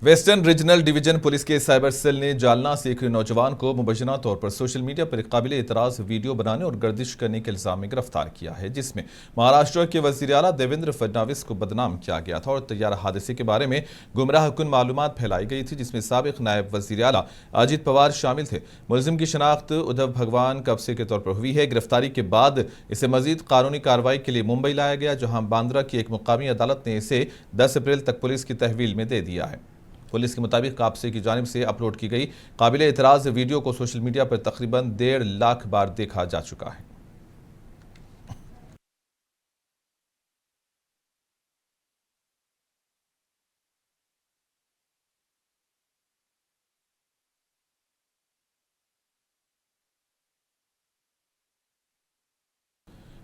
Western regional division police के cyber cell ने जालना से एक नौजवान को मुबैना तौर पर सोशल मीडिया पर काबिल एतराज वीडियो बनाने और गर्दिश करने के इल्जाम में गिरफ्तार किया है, जिसमें महाराष्ट्र के वजीर आला देवेंद्र फडणवीस को बदनाम किया गया था और तैयार हादसे के बारे में गुमराह कुन मालूमात फैलाई गई थी, जिसमें साबिक नायब वजीर आला अजित पवार शामिल थे। मुलजिम की शनाख्त उद्धव भगवान कब्से के तौर पर हुई है। गिरफ्तारी के बाद इसे मजीद कानूनी कार्रवाई के लिए मुंबई लाया गया, जहां बांद्रा की एक मुकामी अदालत ने इसे 10 अप्रैल तक पुलिस की तहवील में दे दिया है। पुलिस के मुताबिक काबसे की जानिब से अपलोड की गई काबिल एतराज़ वीडियो को सोशल मीडिया पर तकरीबन 1.5 लाख बार देखा जा चुका है।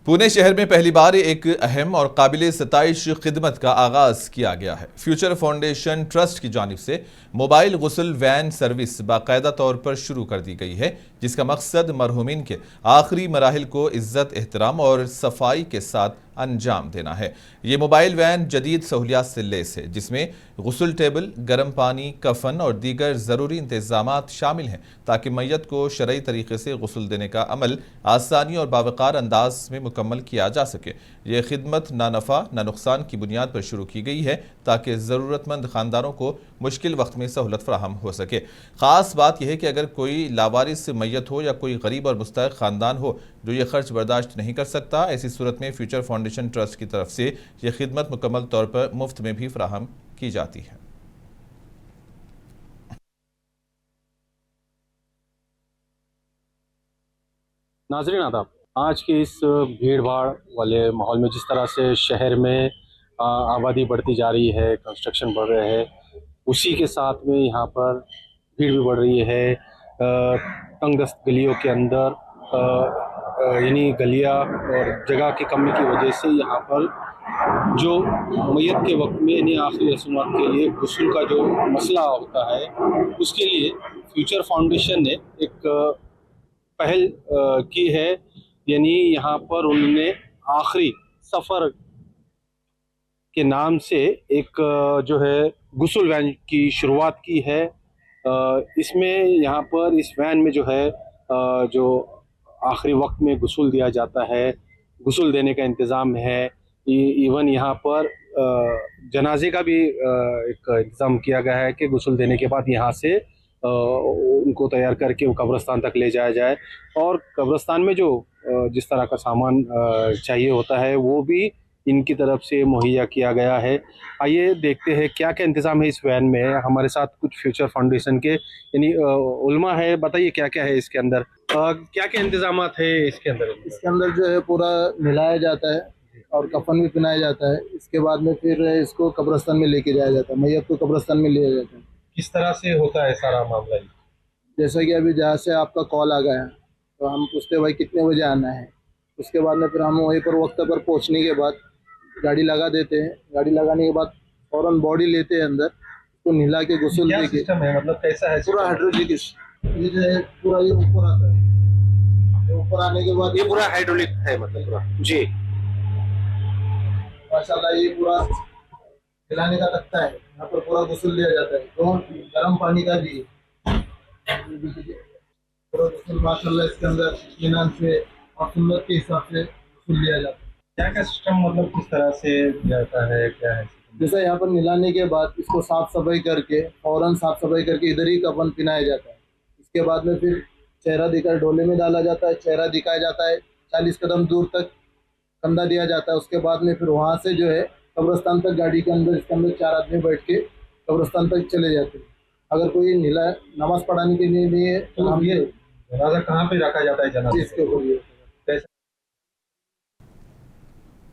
पुणे शहर में पहली बार एक अहम और काबिल सताइश खिदमत का आगाज किया गया है। फ्यूचर फाउंडेशन ट्रस्ट की जानिब से मोबाइल गुस्ल वैन सर्विस बाकायदा तौर पर शुरू कर दी गई है, जिसका मकसद मरहूमिन के आखिरी मराहिल को इज्जत, एहतराम और सफाई के साथ अंजाम देना है। ये मोबाइल वैन जदीद सहूलियात से लेस है, जिसमें गुस्ल टेबल, गर्म पानी, कफन और दीगर ज़रूरी इंतजामात शामिल हैं, ताकि मैयत को शरई तरीके से गुस्ल देने का अमल आसानी और बावकार अंदाज में मुकम्मल किया जा सके। यह खिदमत ना नफ़ा ना नुकसान की बुनियाद पर शुरू की गई है, ताकि ज़रूरतमंद ख़ानदानों को मुश्किल वक्त में सहूलत फराहम हो सके। ख़ास बात यह है कि अगर कोई लावारिस मैयत हो या कोई गरीब और मुस्तहिक़ ख़ानदान हो जो ये खर्च बर्दाश्त नहीं कर सकता, ऐसी सूरत में फ्यूचर फाउंडेशन ट्रस्ट की तरफ से यह खिदमत मुकम्मल तौर पर मुफ्त में भी फराहम की जाती है। नाज़रीन आदाब, आज की इस भीड़ भाड़ वाले माहौल में जिस तरह से शहर में आबादी बढ़ती जा रही है, कंस्ट्रक्शन बढ़ रहे हैं, उसी के साथ में यहाँ पर भीड़ भी बढ़ रही है। तंगदस्त गलियों के अंदर यानी गलियाँ और जगह की कमी की वजह से यहाँ पर जो मैयत के वक्त में यानी आखिरी रस्मात के लिए गुस्ल का जो मसला होता है, उसके लिए फ्यूचर फाउंडेशन ने एक पहल की है। यानी यहाँ पर उन्होंने आखिरी सफ़र के नाम से एक जो है गुस्ल वैन की शुरुआत की है। इसमें यहाँ पर इस वैन में जो है जो आखिरी वक्त में गुस्ल दिया जाता है, गुस्ल देने का इंतज़ाम है। इवन यहाँ पर जनाजे का भी एक इंतज़ाम किया गया है कि गुस्ल देने के बाद यहाँ से उनको तैयार करके वो कब्रिस्तान तक ले जाया जाए, और कब्रिस्तान में जो जिस तरह का सामान चाहिए होता है वो भी इनकी तरफ से मुहैया किया गया है। आइए देखते हैं क्या क्या इंतज़ाम है इस वैन में। हमारे साथ कुछ फ्यूचर फाउंडेशन के यानी उलमा है, बताइए क्या क्या है इसके अंदर, क्या क्या इंतज़ाम है इसके अंदर? इसके अंदर जो है पूरा मिलाया जाता है और कफन भी पहनाया जाता है। इसके बाद में फिर इसको कब्रिस्तान में लेके जाया जाता है, मैयत को कब्रिस्तान में लिया जाता है। किस तरह से होता है सारा मामला? जैसा कि अभी जहाँ से आपका कॉल आ गया तो हम पूछते भाई कितने बजे आना है, उसके बाद में फिर हम वहीं पर वक्त पर पहुँचने के बाद गाड़ी लगा देते हैं। गाड़ी लगाने के बाद फौरन बॉडी लेते हैं अंदर, उसको नहला के गुस्ल दे के। मतलब कैसा है? पूरा हाइड्रोलिक ये जो है पूरा ये ऊपर आता है, ऊपर आने के बाद ये पूरा हाइड्रोलिक है मतलब पूरा जी माशाल्लाह। ये पूरा खिलाने का तख्ता है, यहाँ पर पूरा गुस्ल दिया जाता है। तो गर्म पानी का भी पूरा गुस्ल माशाल्लाह इसके अंदर इत्मीनान से और सुन्नत के हिसाब से गुस्ल दिया जाता है। क्या क्या सिस्टम मतलब किस तरह से जाता है, क्या है? जैसे यहाँ पर मिलाने के बाद इसको साफ सफाई करके फौरन साफ सफाई करके इधर ही कफन पहनाया जाता है। इसके बाद में फिर चेहरा दिखाकर डोले में डाला जाता है, चेहरा दिखाया जाता है, 40 कदम दूर तक कंधा दिया जाता है। उसके बाद में फिर वहाँ से जो है कब्रिस्तान तक गाड़ी के अंदर इसके अंदर 4 आदमी बैठ के कब्रिस्तान तक चले जाते हैं। अगर कोई नीला नमाज पढ़ाने के लिए नहीं है तो हम ये जनाजा कहाँ पे रखा जाता है? जनाजा इसके ऊपर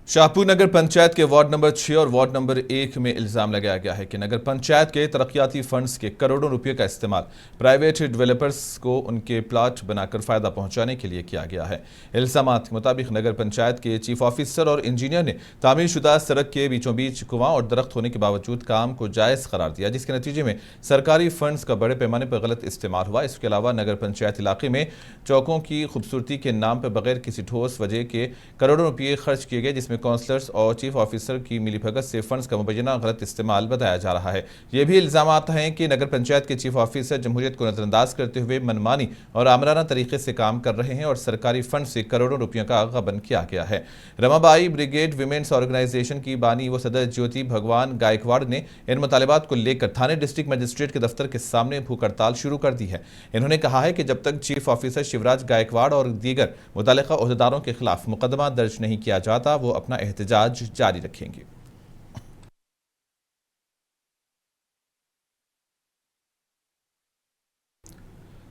शाहपुर नगर पंचायत के वार्ड नंबर 6 और वार्ड नंबर 1 में इल्जाम लगाया गया है कि नगर पंचायत के तरक्याती फंड्स के करोड़ों रुपए का इस्तेमाल प्राइवेट डेवलपर्स को उनके प्लाट बनाकर फायदा पहुंचाने के लिए किया गया है। इल्जामात के मुताबिक नगर पंचायत के चीफ ऑफिसर और इंजीनियर ने तामीरशुदा सड़क के बीचों बीच कुआं और दरख्त होने के बावजूद काम को जायज़ करार दिया, जिसके नतीजे में सरकारी फंड्स का बड़े पैमाने पर गलत इस्तेमाल हुआ। इसके अलावा नगर पंचायत इलाके में चौकों की खूबसूरती के नाम पर बगैर किसी ठोस वजह के करोड़ों रुपये खर्च किए गए, जिसमें जिसमें काउंसलर्स और चीफ ऑफिसर की मिलीभगत से फंड्स का मुबैना गलत इस्तेमाल बताया जा रहा है। ये भी इल्जाम हैं कि नगर पंचायत के चीफ ऑफिसर जमहूरियत को नजरअंदाज करते हुए मनमानी और आमराना तरीके से काम कर रहे हैं और सरकारी फंड से करोड़ों रुपयों का गबन किया गया है। रमाबाई ब्रिगेड विमेंस ऑर्गेनाइजेशन की बानी व सदर ज्योति भगवान गायकवाड़ ने इन मुतालिबात को लेकर थाने डिस्ट्रिक्ट मजिस्ट्रेट के दफ्तर के सामने भूख हड़ताल शुरू कर दी है। इन्होंने कहा है कि जब तक चीफ ऑफिसर शिवराज गायकवाड़ और दीगर मुतल्लिका ओहदेदारों के खिलाफ मुकदमा दर्ज नहीं किया जाता, वो अपना एहतजाज जारी रखेंगे।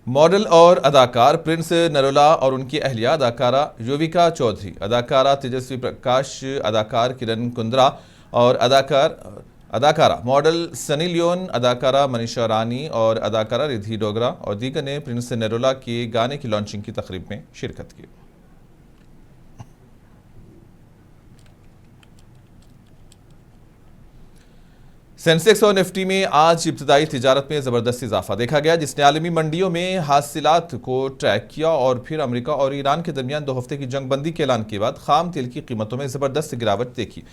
मॉडल और अदाकार प्रिंस नरोला और उनकी अहलिया अदाकारा युविका चौधरी, अदाकारा तेजस्वी प्रकाश, अदाकार किरण कुंद्रा और अदाकारा मॉडल सनी लियोन, अदाकारा मनीषा रानी और अदाकारा रिद्धि डोगरा और दीगर ने प्रिंस नरोला के गाने की लॉन्चिंग की तकरीब में शिरकत की। सेंसेक्स और निफ्टी में आज इब्तदाई तिजारत में ज़बरदस्त इजाफा देखा गया, जिसने आलमी मंडियों में हासिलात को ट्रैक किया और फिर अमेरिका और ईरान के दरमियान 2 हफ्ते की जंगबंदी के ऐलान के बाद खाम तेल की कीमतों में ज़बरदस्त गिरावट देखी।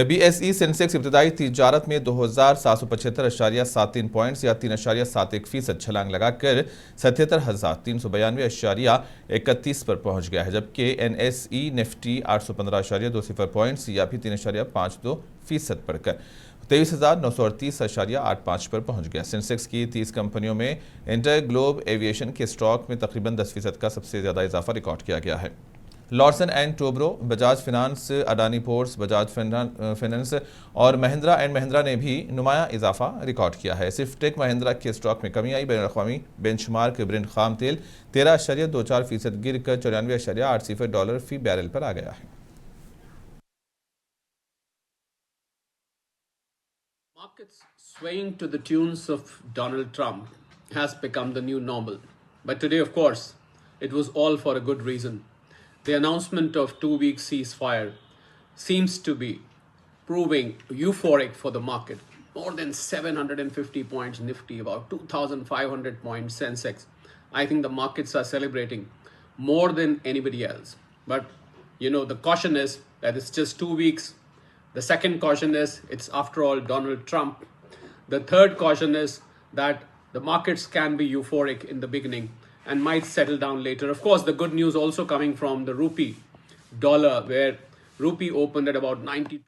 BSE सेंसेक्स इब्तदाई तिजारत में 2775.73 पॉइंट्स या 3.71% छलांग लगाकर 77,392.31 पर पहुंच गया है, जबकि NSE निफ्टी 815.20 पॉइंट्स या भी 3.52% बढ़कर 23,938.85 पर पहुंच गया। सेंसेक्स की 30 कंपनियों में इंटर ग्लोब एविएशन के स्टॉक में तकरीबन 10% का सबसे ज्यादा इजाफा रिकॉर्ड किया गया है। Larsen and Toubro, Bajaj finance, Adani ports, Bajaj finance और महिंद्रा एंड महिंद्रा ने भी नुमाया इजाफा रिकॉर्ड किया है। सिर्फ टेक महिंद्रा के स्टॉक में कमी आई। बैनुल-अक़वामी बेंचमार्क ब्रेंट खाम तेल 13.24% गिरकर $94.80 फी बैरल पर आ गया है। Markets swaying to the tunes of Donald Trump has become the new normal. But today, of course, it was all for a good reason. The announcement of 2-week ceasefire seems to be proving euphoric for the market. More than 750 points Nifty, about 2,500 points Sensex. I think the markets are celebrating more than anybody else. But, the caution is that it's just 2 weeks. The second caution is it's after all Donald Trump. The third caution is that the markets can be euphoric in the beginning and might settle down later. Of course, the good news also coming from the rupee dollar, where rupee opened at about 90.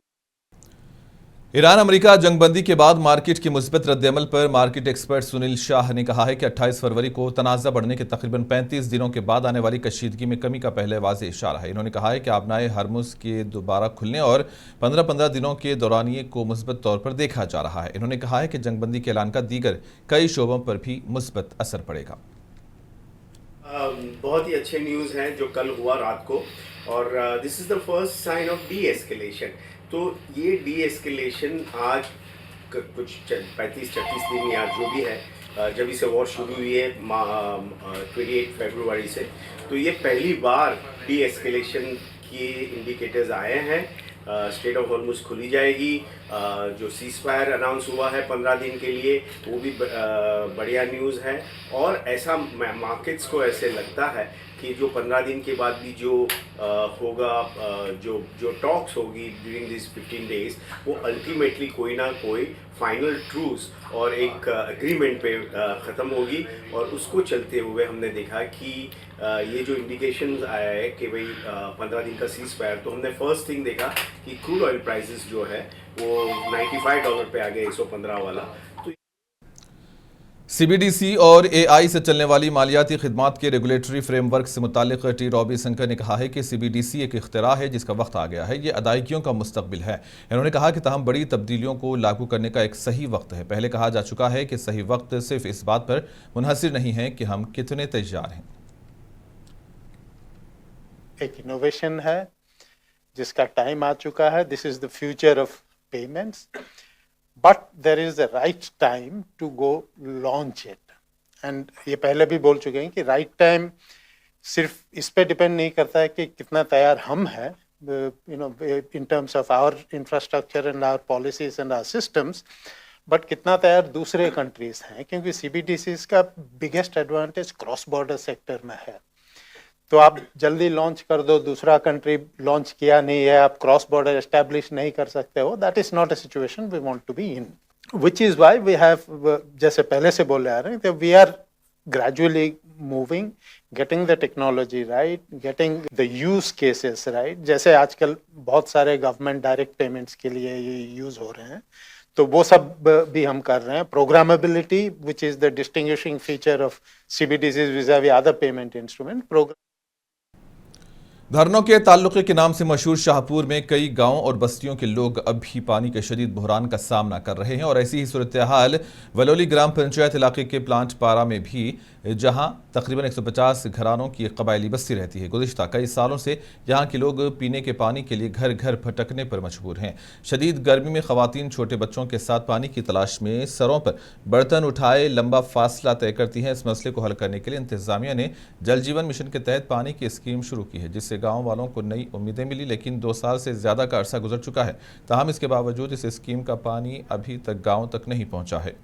Iran America जंगबंदी के बाद market की मुस्बत रद्दअमल पर market expert Sunil Shah ने कहा है कि 28 फरवरी को तनाज़ा बढ़ने के तकरीबन 35 दिनों के बाद आने वाली कशीदगी में कमी का पहले वाज़ेह इशारा है। इन्होंने कहा है कि आबनाए हरमुज़ के दोबारा खुलने और 15-15 दिनों के दौरानिए को मुस्बत तौर पर देखा जा रहा है। इन्होंने कहा है कि जंगबंदी के ऐलान का दीगर कई शोबों पर भी मुस्बत असर पड़ेगा। बहुत ही अच्छे न्यूज़ हैं जो कल हुआ रात को, और this is the first sign of de escalation. तो ये डी एस्केलेशन आज कुछ 35-36 दिन या जो भी है, जब इसे वॉर शुरू हुई है 28 फरवरी से, तो ये पहली बार डी एस्केलेशन के इंडिकेटर्स आए हैं। स्ट्रेट ऑफ हॉर्मुज़ खुली जाएगी। जो सीज़फायर अनाउंस हुआ है 15 दिन के लिए, वो भी बढ़िया न्यूज़ है। और ऐसा मार्केट्स को ऐसे लगता है कि जो 15 दिन के बाद भी जो होगा, जो टॉक्स होगी ड्यूरिंग दिस 15 डेज, वो अल्टीमेटली कोई ना कोई फाइनल ट्रूस और एक एग्रीमेंट पे ख़त्म होगी। और उसको चलते हुए हमने देखा कि ये जो इंडिकेशंस आया है कि भाई 15 दिन का सीज फायर, तो हमने फर्स्ट थिंग देखा कि क्रूड ऑयल प्राइसेस जो है वो $95 पे आ गए, 115 वाला। CBDC और AI से चलने वाली मालियाती खिदमात के रेगुलेटरी फ्रेमवर्क से मुतालिक टी रॉबी शंकर ने कहा है कि CBDC एक इख्तिरा है जिसका वक्त आ गया है, ये अदायगियों का मुस्तकबिल है। इन्होंने कहा कि तहम बड़ी तब्दीलियों को लागू करने का एक सही वक्त है। पहले कहा जा चुका है कि सही वक्त सिर्फ इस बात पर मुनहसिर नहीं है कि हम कितने तैयार हैं। एक इनोवेशन है जिसका टाइम आ चुका है। This is the future of payments, but there is the right time to go launch it. And ये पहले भी बोल चुके हैं कि राइट टाइम सिर्फ इस पे डिपेंड नहीं करता है कि कितना तैयार हम हैं, in terms of our infrastructure and our policies and our systems, but कितना तैयार दूसरे कंट्रीज हैं, क्योंकि CBDCs का biggest advantage cross border sector में है। तो आप जल्दी लॉन्च कर दो, दूसरा कंट्री लॉन्च किया नहीं है, आप क्रॉस बॉर्डर एस्टैब्लिश नहीं कर सकते हो. That is not a situation we want to be in, which is why we have, जैसे पहले से बोले आ रहे हैं, we are gradually moving, getting the technology right, getting the use cases right. जैसे आजकल बहुत सारे गवर्नमेंट डायरेक्ट पेमेंट्स के लिए ये यूज हो रहे हैं, तो वो सब भी हम कर रहे हैं. प्रोग्रामेबिलिटी, which is the distinguishing feature of CBDCs vis-a-vis other payment instrument. धरनों के ताल्लुक़े के नाम से मशहूर शाहपुर में कई गांव और बस्तियों के लोग अब भी पानी के शदीद बहरान का सामना कर रहे हैं और ऐसी ही सूरत हाल वलोली ग्राम पंचायत इलाके के प्लांट पारा में भी, जहां तकरीबन 150 घरानों की कबायली बस्ती रहती है. गुज़िश्ता कई सालों से यहां के लोग पीने के पानी के लिए घर घर भटकने पर मजबूर हैं. शदीद गर्मी में ख़वातीन छोटे बच्चों के साथ पानी की तलाश में सरों पर बर्तन उठाए लंबा फासला तय करती हैं. इस मसले को हल करने के लिए इंतज़ामिया ने जल जीवन मिशन के तहत पानी की स्कीम शुरू की है, जिससे गाँव वालों को नई उम्मीदें मिली. लेकिन 2 साल से ज़्यादा का अरसा गुजर चुका है, ताहम इसके बावजूद इस स्कीम का पानी अभी तक गाँव तक नहीं पहुँचा है.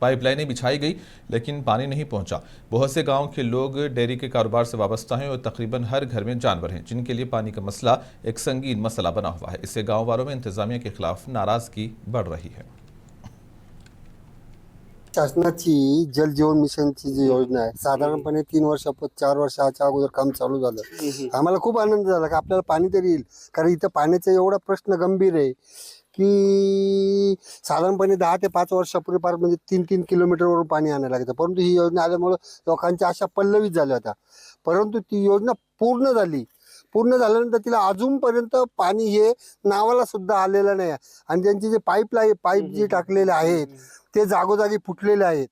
पाइपलाइनें बिछाई गई लेकिन पानी नहीं पहुंचा. बहुत से गांव के लोग डेयरी के कारोबार से वाबस्ता हैं और तकरीबन हर घर में जानवर हैं, जिनके लिए पानी का मसला एक संगीन मसला बना हुआ है. इससे गांव वालों में इंतजामिया के खिलाफ नाराजगी बढ़ रही है. शासनाची जल जीवन मिशनची जी योजना आहे, साधारणपणे 4 वर्षाच्या अगोदर काम चालू झालं. आम्हाला खूप आनंद झाला की आपल्याला पाणी तरी येईल, कारण इथं पाण्याचा एवढा प्रश्न गंभीर आहे की साधारणपणे 10 ते 5 वर्षापूर्वी पार म्हणजे 3-3 किलोमीटरवरून पाणी आणायला लागतं. परंतु ही योजना आल्यामुळं लोकांच्या आशा पल्लवित झाल्या होत्या. परंतु ती योजना पूर्ण झाली. पूर्ण झाल्यानंतर तिला अजूनपर्यंत पाणी हे नावाला सुद्धा आलेलं नाही आणि त्यांचे जे पाईप जे टाकलेले आहेत ते जागोजागी फुटलेले आहेत.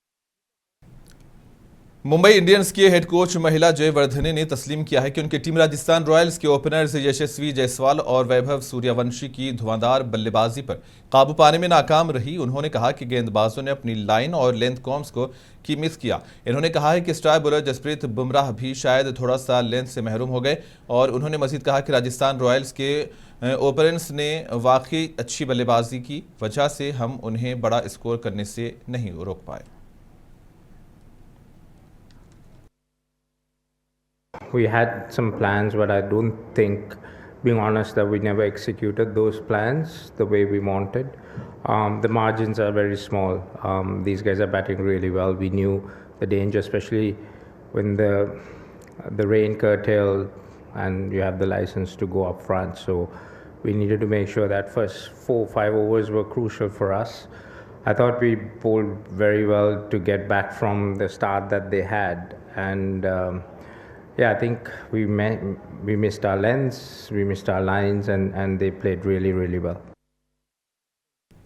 मुंबई इंडियंस के हेड कोच महिला जयवर्धने ने तस्लीम किया है कि उनकी टीम राजस्थान रॉयल्स के ओपनर्स यशस्वी जायसवाल और वैभव सूर्यवंशी की धुआंधार बल्लेबाजी पर काबू पाने में नाकाम रही. उन्होंने कहा कि गेंदबाजों ने अपनी लाइन और लेंथ कॉम्स को मिस किया. इन्होंने कहा है कि स्टार बॉलर जसप्रीत बुमराह भी शायद थोड़ा सा लेंथ से महरूम हो गए. और उन्होंने मजीद कहा कि राजस्थान रॉयल्स के ओपनर्स ने वाकई अच्छी बल्लेबाजी की वजह से हम उन्हें बड़ा स्कोर करने से नहीं रोक पाए. We had some plans, but I don't think, being honest, that we never executed those plans the way we wanted. The margins are very small. These guys are batting really well. We knew the danger, especially when the rain curtailed and you have the license to go up front. So we needed to make sure that first 4-5 overs were crucial for us. I thought we bowled very well to get back from the start that they had, and yeah, I think we missed our lengths, we missed our lines, and they played really, really well.